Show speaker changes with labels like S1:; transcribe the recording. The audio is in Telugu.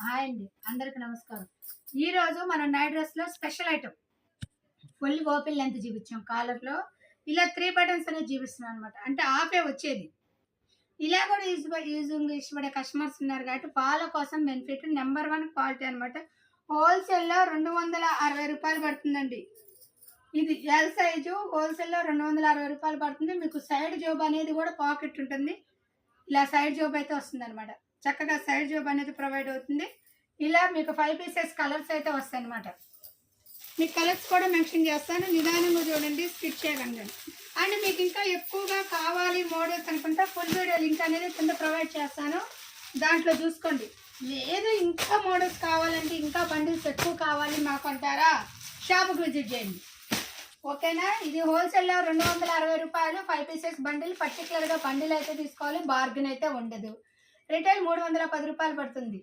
S1: హాయ్ అండి, అందరికి నమస్కారం. ఈరోజు మనం నైట్ డ్రెస్లో special item full open length చూపించాం. కాలర్లో ఇలా 3 బటన్స్ అనేది చూపిస్తున్నాం అనమాట. అంటే హాఫే వచ్చేది. ఇలా కూడా ఇష్టపడే కస్టమర్స్ ఉన్నారు కాబట్టి వాళ్ళ కోసం బెనిఫిట్ నెంబర్ 1 క్వాలిటీ అనమాట. హోల్సేల్లో 260 రూపాయలు పడుతుందండి. ఇది ఎల్ సైజు. హోల్సేల్లో 260 రూపాయలు పడుతుంది. మీకు సైడ్ జోబ్ అనేది కూడా పాకెట్ ఉంటుంది. ఇలా సైడ్ జోబ్ అయితే వస్తుంది అనమాట. చక్కగా సైడ్ జోబ్ అనేది ప్రొవైడ్ అవుతుంది. ఇలా మీకు 5 పీసెస్ కలర్స్ అయితే వస్తాయి అనమాట. మీకు కలర్స్ కూడా మెన్షన్ చేస్తాను, నిదానంగా చూడండి, స్కిప్ చేయకండి. అండ్ మీకు ఇంకా ఎక్కువగా కావాలి మోడల్స్ అనుకుంటే ఫుల్ వీడియో లింక్ అనేది కింద ప్రొవైడ్ చేస్తాను, దాంట్లో చూసుకోండి. లేదు ఇంకా మోడల్స్ కావాలంటే, ఇంకా బండిల్స్ ఎక్కువ కావాలి మాకు అంటారా, షాప్కి విజిట్ చేయండి. ఓకేనా. ఇది హోల్సేల్లో 260 రూపాయలు 5 పీసెస్ బండిల్. పర్టికులర్గా బండిల్ అయితే తీసుకోవాలి, బార్గెన్ అయితే ఉండదు. రిటైల్ 310 రూపాయలు పడుతుంది.